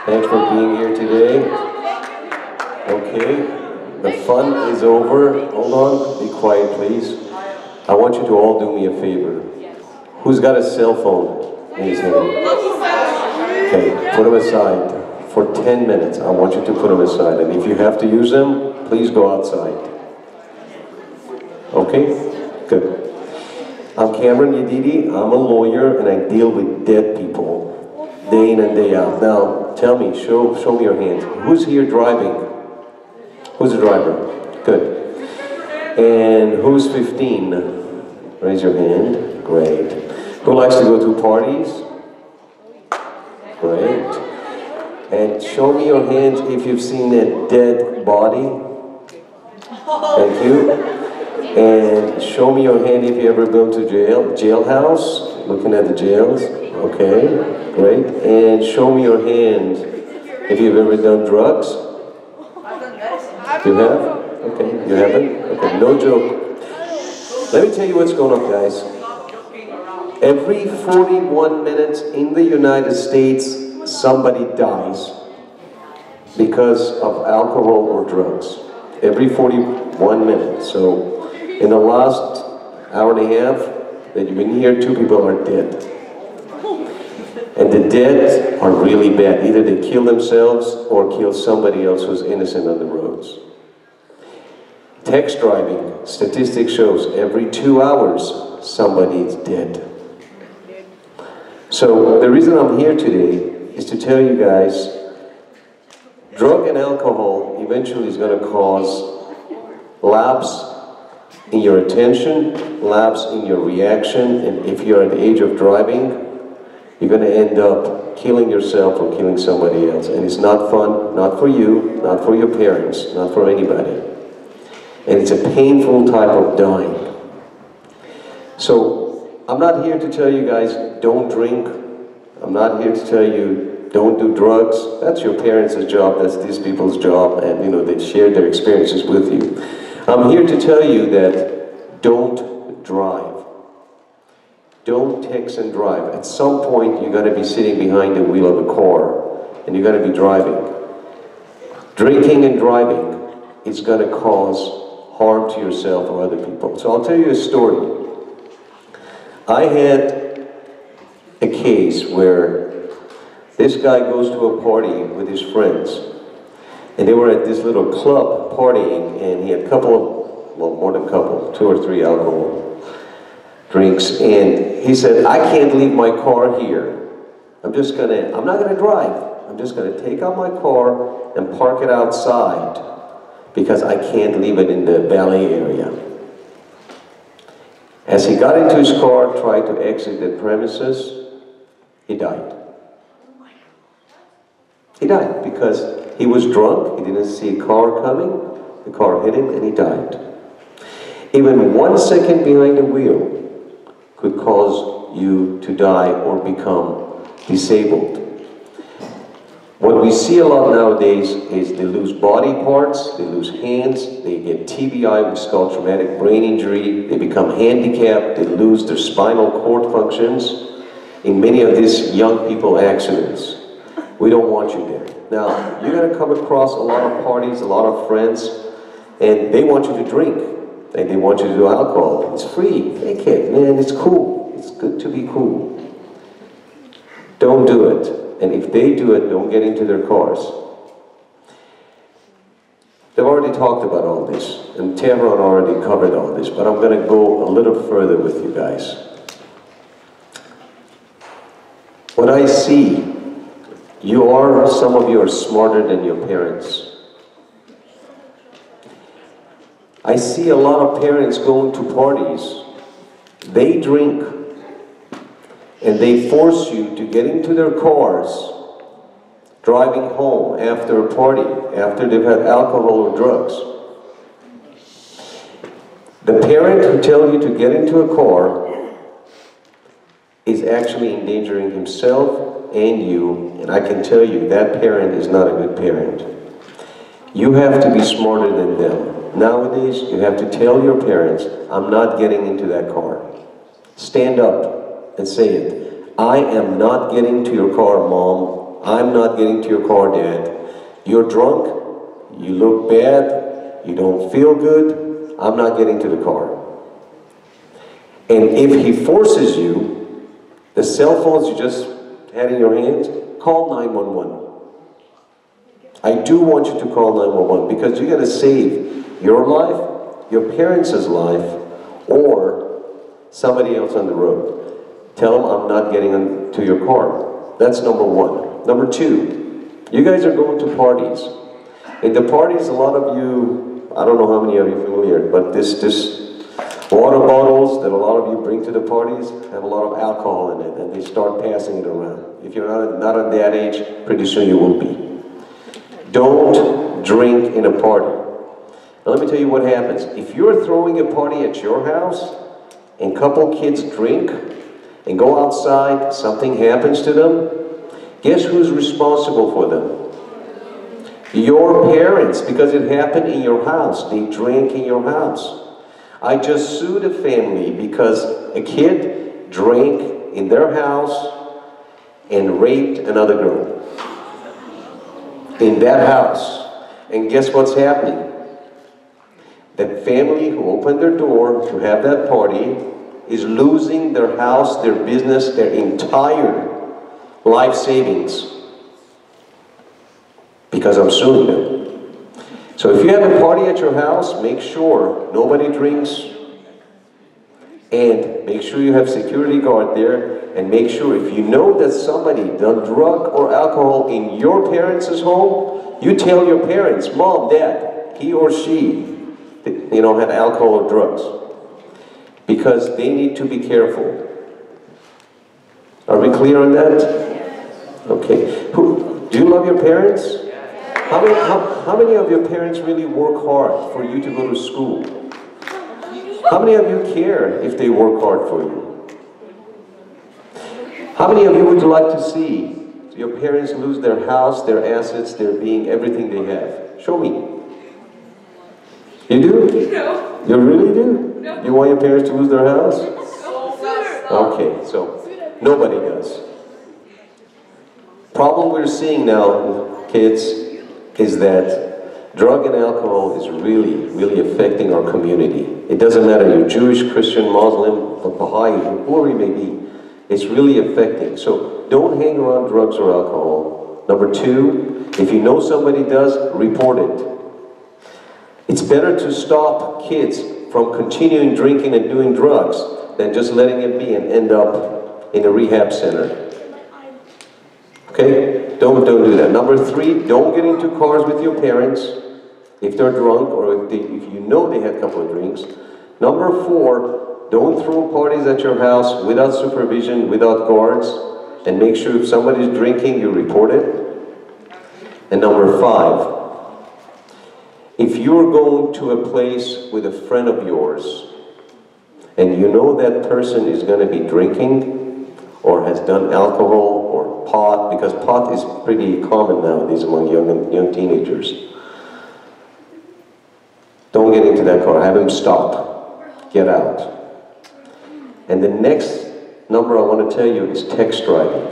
Thanks for being here today. Okay, the fun is over. Hold on, be quiet please. I want you to all do me a favor. Who's got a cell phone in his hand? Okay, put them aside. For 10 minutes, I want you to put them aside. And if you have to use them, please go outside. Okay? Good. I'm Cameron Yadidi. I'm a lawyer and I deal with dead people day in and day out. Now, tell me, show me your hands. Who's here driving? Who's the driver? Good. And who's 15? Raise your hand. Great. Who likes to go to parties? Great. And show me your hands if you've seen a dead body. Thank you. And show me your hand if you ever been to jailhouse, looking at the jails. Okay, great. And show me your hand if you've ever done drugs. You have? Okay, you haven't? Okay, no joke. Let me tell you what's going on, guys. Every 41 minutes in the United States, somebody dies because of alcohol or drugs. Every 41 minutes. So in the last hour and a half that you've been here, 2 people are dead. And the dead are really bad. Either they kill themselves or kill somebody else who's innocent on the roads. Text driving, statistics shows every 2 hours somebody is dead. So the reason I'm here today is to tell you guys, drug and alcohol eventually is going to cause lapse in your attention, lapse in your reaction, and if you're at the age of driving, you're going to end up killing yourself or killing somebody else. And it's not fun, not for you, not for your parents, not for anybody. And it's a painful type of dying. So I'm not here to tell you guys don't drink. I'm not here to tell you don't do drugs. That's your parents' job, that's these people's job, and they shared their experiences with you. I'm here to tell you that don't drive. Don't text and drive. At some point, you're going to be sitting behind the wheel of a car, and you're going to be driving. Drinking and driving is going to cause harm to yourself or other people. So I'll tell you a story. I had a case where this guy goes to a party with his friends, and they were at this little club partying, and he had a couple of, well, more than a couple, 2 or 3 alcohol drinks, and he said, I can't leave my car here. I'm not gonna drive. I'm just gonna take out my car and park it outside because I can't leave it in the ballet area. As he got into his car, tried to exit the premises, he died. He died because he was drunk, he didn't see a car coming, the car hit him and he died. Even 1 second behind the wheel could cause you to die or become disabled. What we see a lot nowadays is they lose body parts, they lose hands, they get TBI, which is called traumatic brain injury, they become handicapped, they lose their spinal cord functions in many of these young people accidents. We don't want you there. Now, you're going to come across a lot of parties, a lot of friends, and they want you to drink, and they want you to do alcohol. It's free. Take it, man, it's cool. It's good to be cool. Don't do it. And if they do it, don't get into their cars. They've already talked about all this, and Tehran already covered all this, but I'm going to go a little further with you guys. What I see, some of you are smarter than your parents. I see a lot of parents going to parties. They drink, and they force you to get into their cars, driving home after a party, after they've had alcohol or drugs. The parent who tells you to get into a car is actually endangering himself and you, and I can tell you that parent is not a good parent. You have to be smarter than them. Nowadays, you have to tell your parents, I'm not getting into that car. Stand up and say it. I am not getting to your car, Mom. I'm not getting to your car, Dad. You're drunk, you look bad, you don't feel good, I'm not getting to the car. And if he forces you, the cell phones you just had in your hands, call 911. I do want you to call 911 because you're going to save your life, your parents' life, or somebody else on the road. Tell them I'm not getting into your car. That's number one. Number two, you guys are going to parties. In the parties, a lot of you, I don't know how many of you are familiar, but this water bottles that a lot of you bring to the parties have a lot of alcohol in it, and they start passing it around. If you're not at that age, pretty soon you will be. Don't drink in a party. Now let me tell you what happens. If you're throwing a party at your house, and a couple kids drink, and go outside, something happens to them, guess who's responsible for them? Your parents, because it happened in your house. They drank in your house. I just sued a family because a kid drank in their house and raped another girl. In that house. And guess what's happening? The family who opened their door to have that party is losing their house, their business, their entire life savings. Because I'm suing them. So if you have a party at your house, make sure nobody drinks, and make sure you have security guard there, and make sure if you know that somebody done drug or alcohol in your parents' home, you tell your parents, Mom, Dad, he or she, had alcohol or drugs. Because they need to be careful. Are we clear on that? Okay. Do you love your parents? How many of your parents really work hard for you to go to school? How many of you care if they work hard for you? How many of you would like to see your parents lose their house, their assets, their being, everything they have? Show me. You do? No. You really do? No. You want your parents to lose their house? Okay, so nobody does. Problem we're seeing now, kids, is that drug and alcohol is really, really affecting our community. It doesn't matter you're Jewish, Christian, Muslim, Baha'i, whoever you may be. It's really affecting. So don't hang around drugs or alcohol. Number two, if you know somebody does, report it. It's better to stop kids from continuing drinking and doing drugs than just letting it be and end up in a rehab center. Okay? Don't do that. Number three, don't get into cars with your parents if they're drunk or if you know they had a couple of drinks. Number four, don't throw parties at your house without supervision, without guards, and make sure if somebody's drinking, you report it. And number five, if you're going to a place with a friend of yours, and you know that person is going to be drinking, or has done alcohol, or pot, because pot is pretty common nowadays among young teenagers. Don't get into that car. Have him stop. Get out. And the next number I want to tell you is text driving.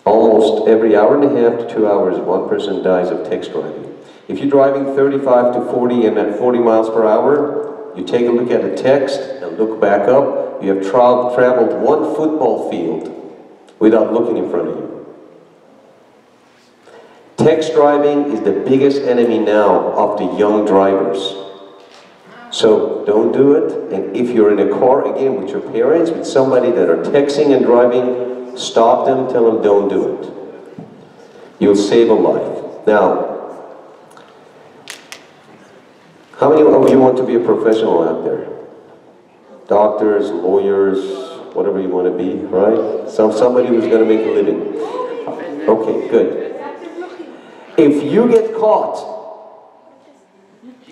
Almost every hour and a half to 2 hours, one person dies of text driving. If you're driving 35 to 40 and at 40 miles per hour, you take a look at a text and look back up, you have traveled one football field without looking in front of you. Text driving is the biggest enemy now of the young drivers. So don't do it, and if you're in a car again with your parents, with somebody that are texting and driving, stop them, tell them don't do it. You'll save a life. Now, how many of you want to be a professional out there? Doctors, lawyers, whatever you want to be, right? Somebody who's going to make a living. Okay, good. If you get caught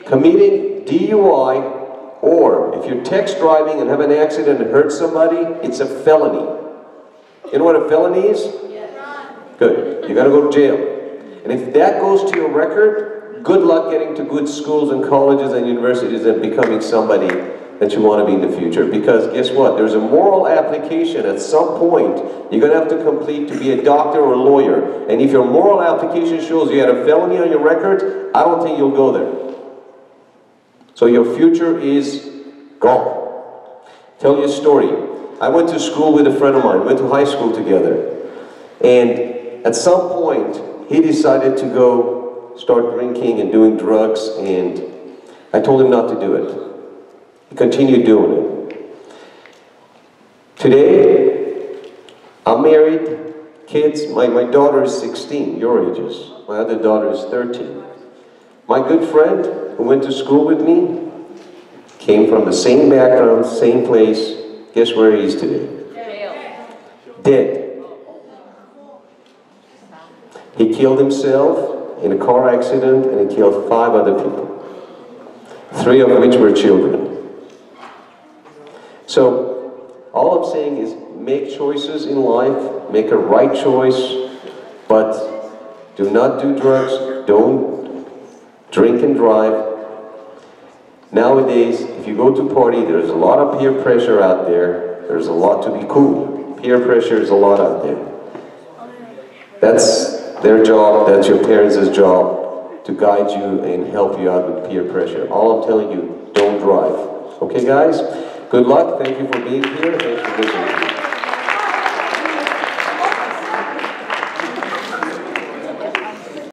committing DUI, or if you're text driving and have an accident and hurt somebody, it's a felony. You know what a felony is? Good. You got to go to jail. And if that goes to your record, good luck getting to good schools and colleges and universities and becoming somebody that you want to be in the future. Because guess what? There's a moral application at some point you're going to have to complete to be a doctor or a lawyer. And if your moral application shows you had a felony on your record, I don't think you'll go there. So your future is gone. Tell you a story. I went to school with a friend of mine. We went to high school together. And at some point, he decided to go start drinking and doing drugs, and I told him not to do it. He continued doing it. Today, I'm married, kids. My daughter is 16, your ages. My other daughter is 13. My good friend who went to school with me came from the same background, same place. Guess where he is today? Dead. He killed himself in a car accident, and he killed 5 other people, 3 of which were children. So, all I'm saying is make choices in life, make a right choice, but do not do drugs, don't drink and drive. Nowadays, if you go to a party, there's a lot of peer pressure out there. There's a lot to be cool. Peer pressure is a lot out there. That's their job, that's your parents' job, to guide you and help you out with peer pressure. All I'm telling you, don't drive. Okay, guys? Good luck. Thank you for being here. Thanks for listening.